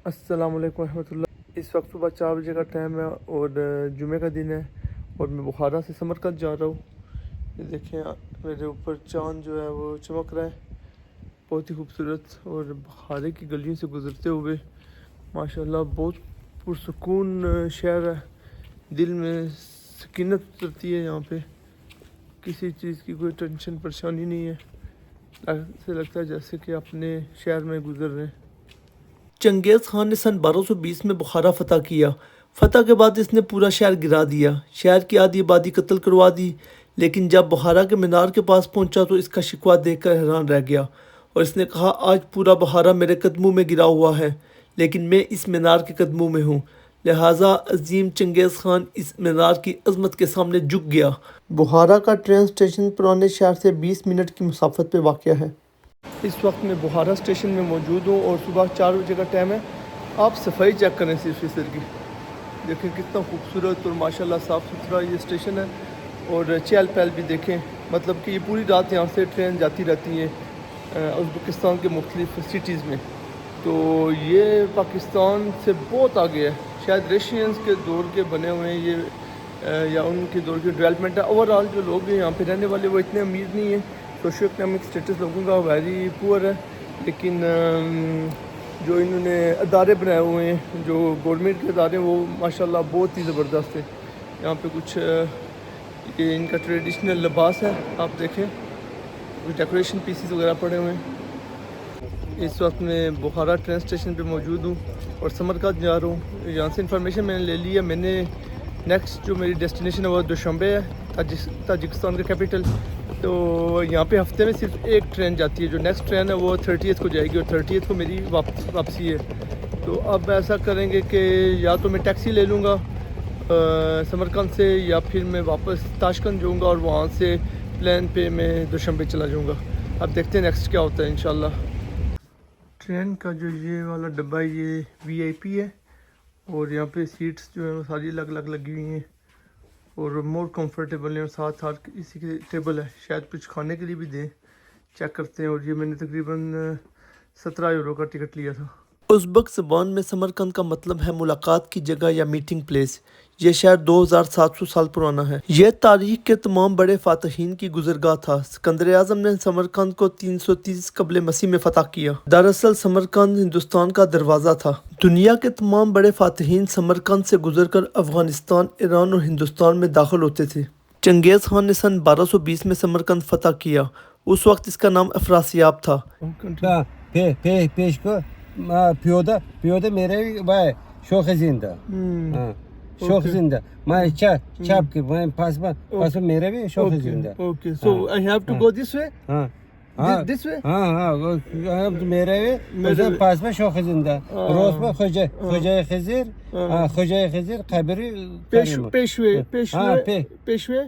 السلام علیکم ورحمۃ اللہ۔ اس وقت صبح 4 بجے کا ٹائم ہے اور جمعہ کا دن ہے اور میں بخارا سے سمرقند جا رہا ہوں۔ یہ دیکھیں میرے اوپر چاند جو ہے وہ چمک رہا ہے، بہت ہی خوبصورت، اور بخارے کی گلیوں سے گزرتے ہوئے ماشاءاللہ بہت پرسکون شہر ہے، دل میں سکینت اترتی ہے یہاں پہ، کسی چیز کی کوئی ٹینشن پریشانی نہیں ہے، ایسے لگتا ہے جیسے کہ اپنے شہر میں گزر رہے ہیں۔ چنگیز خان نے سن 1220 میں بخارا فتح کیا۔ فتح کے بعد اس نے پورا شہر گرا دیا، شہر کی آدھی آبادی قتل کروا دی، لیکن جب بخارا کے مینار کے پاس پہنچا تو اس کا شکوہ دیکھ کر حیران رہ گیا، اور اس نے کہا آج پورا بخارا میرے قدموں میں گرا ہوا ہے، لیکن میں اس مینار کے قدموں میں ہوں، لہٰذا عظیم چنگیز خان اس مینار کی عظمت کے سامنے جھک گیا۔ بخارا کا ٹرین اسٹیشن پرانے شہر سے 20 منٹ کی مسافت پہ واقع ہے۔ اس وقت میں بخارا اسٹیشن میں موجود ہوں اور صبح 4 بجے کا ٹائم ہے۔ آپ صفائی چیک کریں صرف اس کی، دیکھیں کتنا خوبصورت اور ماشاءاللہ صاف ستھرا یہ اسٹیشن ہے، اور چہل پہل بھی دیکھیں، مطلب کہ یہ پوری رات یہاں سے ٹرین جاتی رہتی ہیں ازبکستان کے مختلف سٹیز میں، تو یہ پاکستان سے بہت آگے ہے، شاید ریشینز کے دور کے بنے ہوئے ہیں یہ، یا ان کے دور کی ڈیولپمنٹ ہے۔ اوورآل جو لوگ ہیں یہاں پہ رہنے والے وہ اتنے امیر نہیں ہیں، سوشو اکنامک سٹیٹس لوگوں کا ویری پور ہے، لیکن جو انہوں نے ادارے بنائے ہوئے ہیں، جو گورنمنٹ کے ادارے وہ ماشاءاللہ بہت ہی زبردست ہیں۔ یہاں پہ کچھ یہ ان کا ٹریڈیشنل لباس ہے، آپ دیکھیں کچھ ڈیکوریشن پیسز وغیرہ پڑے ہوئے ہیں۔ اس وقت میں بخارا ٹرین اسٹیشن پہ موجود ہوں اور سمرقند جا رہا ہوں۔ یہاں سے انفارمیشن میں نے لے لی ہے، میں نے نیکسٹ جو میری ڈیسٹینیشن ہے وہ دوشنبے ہے، تاجکستان کا کیپٹل، تو یہاں پہ ہفتے میں صرف ایک ٹرین جاتی ہے، جو نیکسٹ ٹرین ہے وہ 30th کو جائے گی، اور 30th کو میری واپسی ہے۔ تو اب ایسا کریں گے کہ یا تو میں ٹیکسی لے لوں گا سمرقند سے، یا پھر میں واپس تاشقند جاؤں گا اور وہاں سے پلین پہ میں دوشنبے چلا جاؤں گا۔ اب دیکھتے ہیں نیکسٹ کیا ہوتا ہے انشاءاللہ۔ ٹرین کا جو یہ والا ڈبہ ہے یہ VIP ہے، اور یہاں پہ سیٹس جو ہیں وہ ساری الگ الگ لگی ہوئی ہیں اور مور کمفرٹیبل ہیں، اور ساتھ ساتھ اسی کے ٹیبل ہے، شاید کچھ کھانے کے لیے بھی دیں، چیک کرتے ہیں۔ اور یہ میں نے تقریباً 17 یورو کا ٹکٹ لیا تھا۔ ازبک زبان میں سمرقند کا مطلب ہے ملاقات کی جگہ یا میٹنگ پلیس۔ یہ شہر 2700 سال پرانا ہے۔ یہ تاریخ کے تمام بڑے فاتحین کی گزرگاہ تھا۔ سکندر اعظم نے سمرقند کو 330 قبل مسیح میں فتح کیا۔ دراصل سمرقند ہندوستان کا دروازہ تھا۔ دنیا کے تمام بڑے فاتحین سمرقند سے گزر کر افغانستان، ایران اور ہندوستان میں داخل ہوتے تھے۔ چنگیز خان نے سن 1220 میں سمرقند فتح کیا۔ اس وقت اس کا نام افراسیاب تھا۔ پیش کو پیوده میره بای شوخ زنده شوخ زنده ما چپ که ما پس میره بی شوخ زنده. Okay, so I have to go this way? This way? میره بی پس با شوخ زنده روز با خوجای خزیر قبری پیشوه پیشوه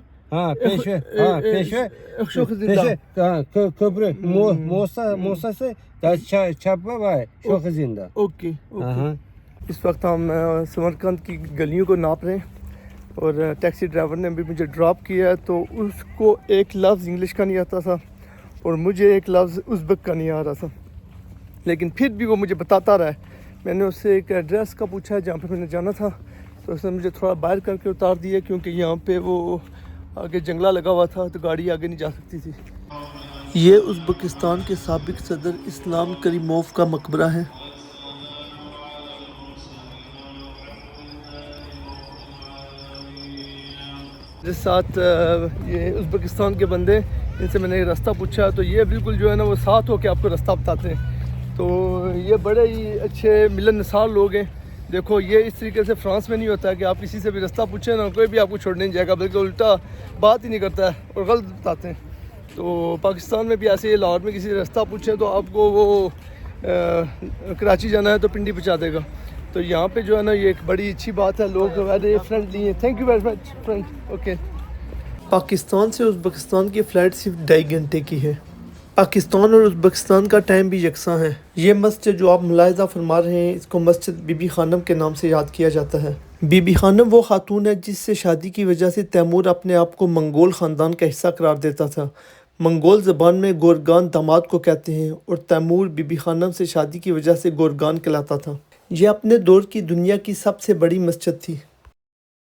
شوخ زنده کبری موسا سے چپ بای شوخ زنده. اوکے۔ اس وقت ہم سمرقند کی گلیوں کو ناپ رہے ہیں، اور ٹیکسی ڈرائیور نے بھی مجھے ڈراپ کیا ہے، تو اس کو ایک لفظ انگلش کا نہیں آتا تھا اور مجھے ایک لفظ ازبک کا نہیں آ رہا تھا، لیکن پھر بھی وہ مجھے بتاتا رہا ہے۔ میں نے اس سے ایک ایڈریس کا پوچھا جہاں پہ میں نے جانا تھا، تو اس نے مجھے تھوڑا باہر کر کے اتار دیا، کیونکہ یہاں پہ وہ آگے جنگلہ لگا ہوا تھا تو گاڑی آگے نہیں جا سکتی تھی۔ یہ ازبکستان کے سابق صدر اسلام کریموف کا مقبرہ ہے۔ میرے ساتھ یہ ازبکستان کے بندے، ان سے میں نے راستہ پوچھا تو یہ بالکل جو ہے نا وہ ساتھ ہو کے آپ کو راستہ بتاتے ہیں، تو یہ بڑے ہی اچھے ملن نثار لوگ ہیں۔ دیکھو یہ اس طریقے سے فرانس میں نہیں ہوتا ہے کہ آپ کسی سے بھی راستہ پوچھیں نا کوئی بھی آپ کو چھوڑنے نہیں جائے گا، بلکہ الٹا بات ہی نہیں کرتا ہے اور غلط بتاتے ہیں۔ تو پاکستان میں بھی ایسے ہی، لاہور میں کسی سے راستہ پوچھیں تو آپ کو وہ کراچی جانا ہے تو پنڈی پہنچا دے گا، تو یہاں پہ جو ہے نا یہ ایک بڑی اچھی بات ہے، لوگ ویری فرینڈلی ہیں۔ Thank you very much friend. Okay. Pakistan سے ازبکستان کی فلائٹ صرف 2.5 گھنٹے کی ہے۔ پاکستان اور ازبکستان کا ٹائم بھی یکساں ہے۔ یہ مسجد جو آپ ملاحظہ فرما رہے ہیں، اس کو مسجد بی بی خانم کے نام سے یاد کیا جاتا ہے۔ بی بی خانم وہ خاتون ہے جس سے شادی کی وجہ سے تیمور اپنے آپ کو منگول خاندان کا حصہ قرار دیتا تھا۔ منگول زبان میں گورگان داماد کو کہتے ہیں، اور تیمور بی بی خانم سے شادی کی وجہ سے گورگان کہلاتا تھا۔ یہ اپنے دور کی دنیا کی سب سے بڑی مسجد تھی۔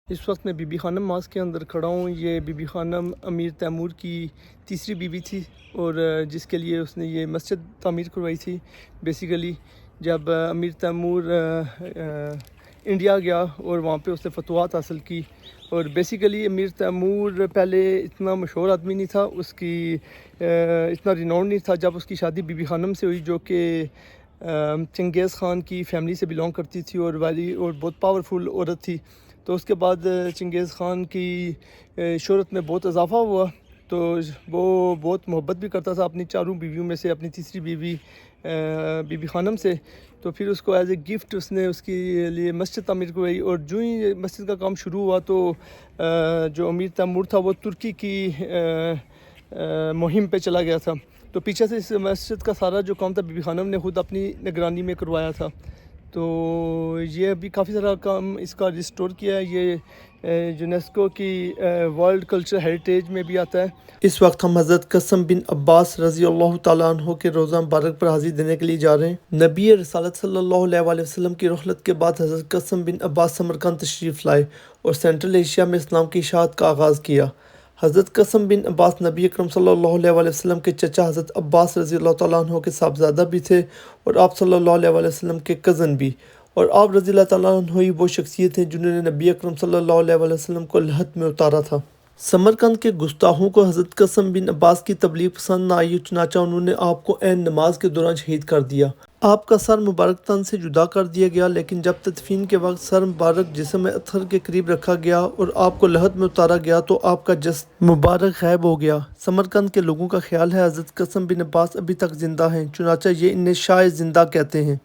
اس وقت میں بی بی خانم ماسک کے اندر کھڑا ہوں۔ یہ be be Khanum Amir Timur کی تیسری بیوی تھی اور جس کے لیے اس نے یہ مسجد تعمیر کروائی تھی۔ بیسیکلی جب امیر تیمور انڈیا گیا اور وہاں پہ اس نے فتوحات حاصل کی، اور بیسیکلی امیر تیمور پہلے اتنا مشہور آدمی نہیں تھا، اس کی اتنا ریناؤنڈ نہیں تھا۔ جب اس کی شادی بی بی خانم سے ہوئی جو کہ چنگیز خان کی فیملی سے بلونگ کرتی تھی اور بہت پاورفل عورت تھی، تو اس کے بعد چنگیز خان کی شہرت میں بہت اضافہ ہوا، تو وہ بہت محبت بھی کرتا تھا اپنی چاروں بیویوں میں سے اپنی تیسری بیوی بی بی خانم سے۔ تو پھر اس کو ایز اے گفٹ اس نے اس کے لیے مسجد تعمیر کروائی، اور جو ہی مسجد کا کام شروع ہوا تو جو امیر تیمور تھا وہ ترکی کی مہم پہ چلا گیا تھا، تو پیچھے سے اس مسجد کا سارا جو کام تھا بی بی خانم نے خود اپنی نگرانی میں کروایا تھا۔ تو یہ ابھی کافی سارا کام اس کا ریسٹور کیا ہے، یہ یونیسکو کی ورلڈ کلچر ہیریٹیج میں بھی آتا ہے۔ اس وقت ہم حضرت قاسم بن عباس رضی اللہ تعالیٰ عنہ کے روضہ مبارک پر حاضری دینے کے لیے جا رہے ہیں۔ نبی رسالت صلی اللہ علیہ وآلہ وسلم کی رحلت کے بعد حضرت قاسم بن عباس سمرقند تشریف لائے اور سینٹرل ایشیا میں اسلام کی اشاعت کا آغاز کیا۔ حضرت قاسم بن عباس نبی اکرم صلی اللہ علیہ وآلہ وسلم کے چچا حضرت عباس رضی اللہ تعالیٰ عنہ کے صاحبزادہ بھی تھے اور آپ صلی اللہ علیہ وآلہ وسلم کے کزن بھی، اور آپ رضی اللہ تعالیٰ عنہ ہی وہ شخصیت ہیں جنہوں نے نبی اکرم صلی اللہ علیہ وآلہ وسلم کو لحد میں اتارا تھا۔ سمرقند کے گستاخوں کو حضرت قاسم بن عباس کی تبلیغ پسند نہ آئی، چنانچہ انہوں نے آپ کو عین نماز کے دوران شہید کر دیا۔ آپ کا سر مبارک تن سے جدا کر دیا گیا، لیکن جب تدفین کے وقت سر مبارک جسم اطہر کے قریب رکھا گیا اور آپ کو لحد میں اتارا گیا تو آپ کا جسم مبارک غائب ہو گیا۔ سمرقند کے لوگوں کا خیال ہے حضرت قاسم بن عباس ابھی تک زندہ ہیں، چنانچہ یہ انہیں شاہ زندہ کہتے ہیں۔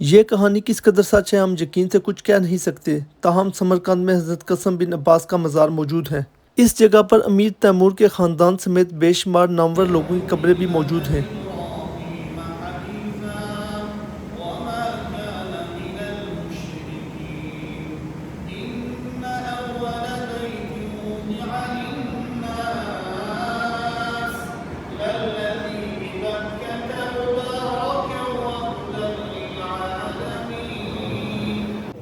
یہ کہانی کس قدر سچ ہے ہم یقین سے کچھ کہہ نہیں سکتے، تاہم سمرقند میں حضرت قاسم بن عباس کا مزار موجود ہے۔ اس جگہ پر امیر تیمور کے خاندان سمیت بے شمار نامور لوگوں کی قبریں بھی موجود ہیں۔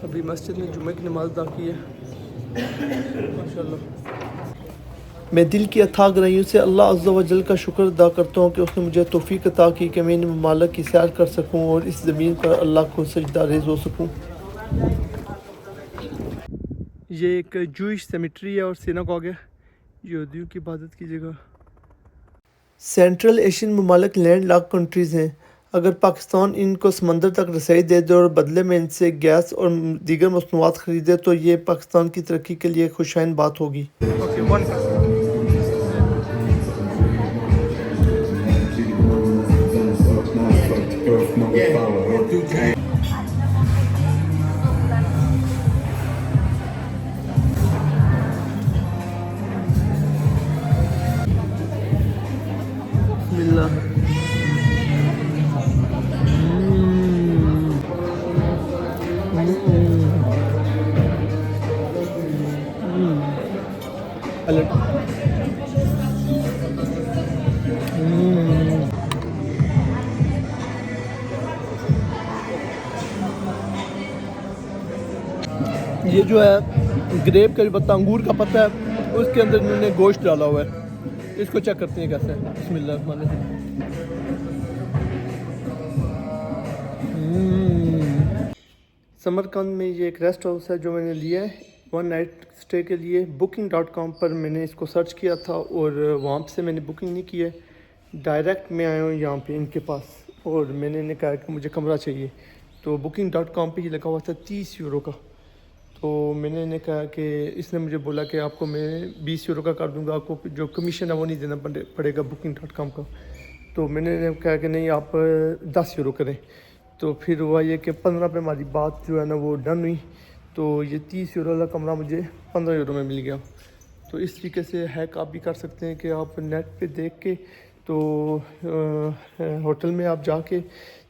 ابھی مسجد میں جمعہ کی نماز ادا کی ہے، ماشاءاللہ۔ میں دل کی اتھاہ گہرائیوں سے اللہ عز و جل کا شکر ادا کرتا ہوں کہ اس نے مجھے توفیق عطا کی کہ میں ان ممالک کی سیر کر سکوں اور اس زمین پر اللہ کو سجدہ ریز ہو سکوں۔ یہ ایک جوئش سیمیٹری ہے اور سیناگوگ ہے، یہودیوں کی عبادت کی جگہ۔ سینٹرل ایشین ممالک لینڈ لاک کنٹریز ہیں۔ اگر پاکستان ان کو سمندر تک رسائی دے دے اور بدلے میں ان سے گیس اور دیگر مصنوعات خریدے تو یہ پاکستان کی ترقی کے لیے خوشائن بات ہوگی۔ بسم اللہ۔ یہ جو ہے گریپ کا جو پتا انگور کا پتہ ہے، اس کے اندر انہوں نے گوشت ڈالا ہوا ہے۔ اس کو چیک کرتے ہیں کیسے ہے۔ بسم اللہ الرحمن الرحیم۔ سمرقند میں یہ ایک ریسٹ ہاؤس ہے جو میں نے لیا ہے 1 نائٹ اسٹے کے لیے۔ booking.com پر میں نے اس کو سرچ کیا تھا اور وہاں سے میں نے بکنگ نہیں کی ہے، ڈائریکٹ میں آیا ہوں یہاں پہ ان کے پاس، اور میں نے انہیں کہا کہ مجھے کمرہ چاہیے، تو booking.com پہ یہ لگا ہوا تھا 30 یورو کا، تو میں نے انہیں کہا کہ اس نے مجھے بولا کہ آپ کو میں 20 یورو کا کر دوں گا، آپ کو جو کمیشن ہے وہ نہیں دینا پڑے گا booking.com کا، تو میں نے انہیں کہا کہ نہیں آپ 10 یورو کریں، تو پھر ہوا یہ کہ 15 پہ ہماری بات جو ہے نا وہ ڈن ہوئی، تو یہ 30 یورو والا کمرہ مجھے 15 یورو میں مل گیا۔ تو اس طریقے سے ہیک آپ بھی کر سکتے ہیں کہ آپ نیٹ پہ دیکھ کے تو ہوٹل میں آپ جا کے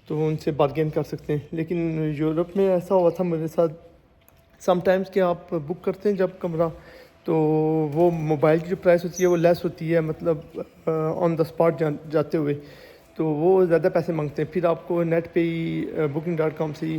تو ان سے بارگین کر سکتے ہیں، لیکن یورپ میں ایسا ہوا تھا میرے ساتھ سم ٹائمز کہ آپ بک کرتے ہیں جب کمرہ تو وہ موبائل کی جو پرائس ہوتی ہے وہ لیس ہوتی ہے، مطلب آن دا اسپاٹ جاتے ہوئے، تو وہ زیادہ پیسے مانگتے ہیں، پھر آپ کو نیٹ پہ ہی booking.com سے ہی